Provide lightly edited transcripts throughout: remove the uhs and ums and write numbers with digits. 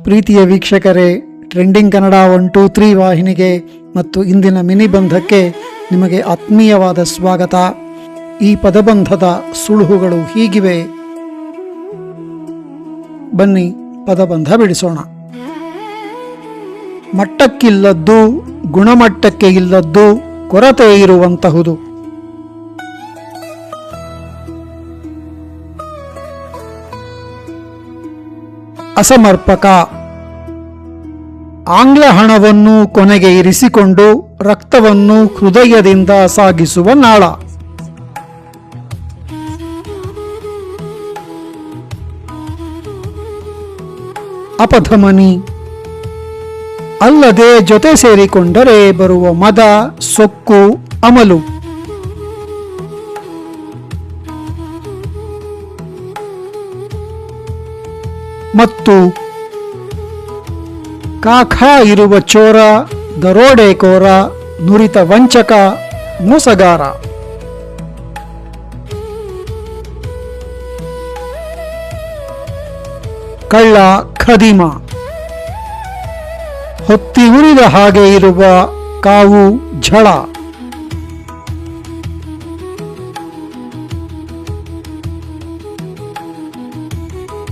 ಪ್ರೀತಿಯ ವೀಕ್ಷಕರೇ, ಟ್ರೆಂಡಿಂಗ್ ಕನ್ನಡ 123 ವಾಹಿನಿಗೆ ಮತ್ತು ಇಂದಿನ ಮಿನಿ ಬಂಧಕ್ಕೆ ನಿಮಗೆ ಆತ್ಮೀಯವಾದ ಸ್ವಾಗತ. ಈ ಪದಬಂಧದ ಸುಳುಹುಗಳು ಹೀಗಿವೆ. ಬನ್ನಿ ಪದಬಂಧ ಬಿಡಿಸೋಣ. ಮಟ್ಟಕ್ಕಿಲ್ಲದ್ದು, ಗುಣಮಟ್ಟಕ್ಕೆ ಇಲ್ಲದ್ದು, ಕೊರತೆ ಇರುವಂತಹುದು. ಅಸಮರ್ಪಕ. ಆಂಗ್ಲ ಹಣವನ್ನು ಕೊನೆಗೆ ಇರಿಸಿಕೊಂಡು ರಕ್ತವನ್ನು ಹೃದಯದಿಂದ ಸಾಗಿಸುವ ನಾಳ. ಅಪಧಮನಿ. ಅಲ್ಲದೆ ಜೊತೆ ಸೇರಿಕೊಂಡರೆ ಬರುವ ಮದ, ಸೊಕ್ಕು, ಅಮಲು. ಮತ್ತು ಕಾಖ ಇರುವ ಚೋರ, ದರೋಡೆಕೋರ, ನುರಿತ ವಂಚಕ, ಮೋಸಗಾರ. ಕಳ್ಳ, ಖದೀಮ. ಹೊತ್ತಿ ಉರಿದ ಹಾಗೆ ಇರುವ ಕಾವು, ಝಳ.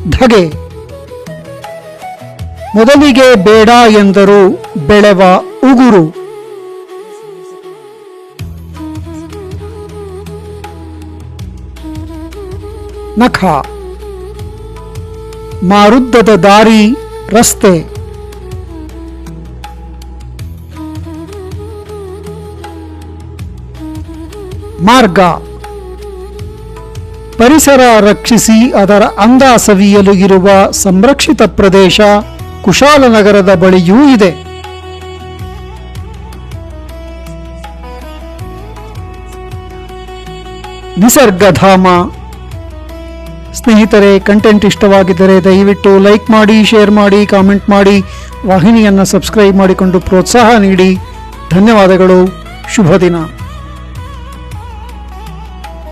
ಧಗೆ. ಮೊದಲಿಗೆ ಬೇಡ ಎಂದರು ಬೆಳೆವ ಉಗುರು. ನಖ. ಮಾರುದ್ದದ ದಾರಿ, ರಸ್ತೆ. ಮಾರ್ಗ. ಪರಿಸರ ರಕ್ಷಿಸಿ ಅದರ ಅಂದ ಸವಿಯಲು ಇರುವ ಸಂರಕ್ಷಿತ ಪ್ರದೇಶ ಕುಶಾಲನಗರದ ಬಳಿಯೂ ಇದೆ. ನಿಸರ್ಗಧಾಮ. ಸ್ನೇಹಿತರೆ, ಕಂಟೆಂಟ್ ಇಷ್ಟವಾಗಿದ್ದರೆ ದಯವಿಟ್ಟು ಲೈಕ್ ಮಾಡಿ, ಶೇರ್ ಮಾಡಿ, ಕಾಮೆಂಟ್ ಮಾಡಿ, ವಾಹಿನಿಯನ್ನು ಸಬ್ಸ್ಕ್ರೈಬ್ ಮಾಡಿಕೊಂಡು ಪ್ರೋತ್ಸಾಹ ನೀಡಿ. ಧನ್ಯವಾದಗಳು. ಶುಭ ದಿನ.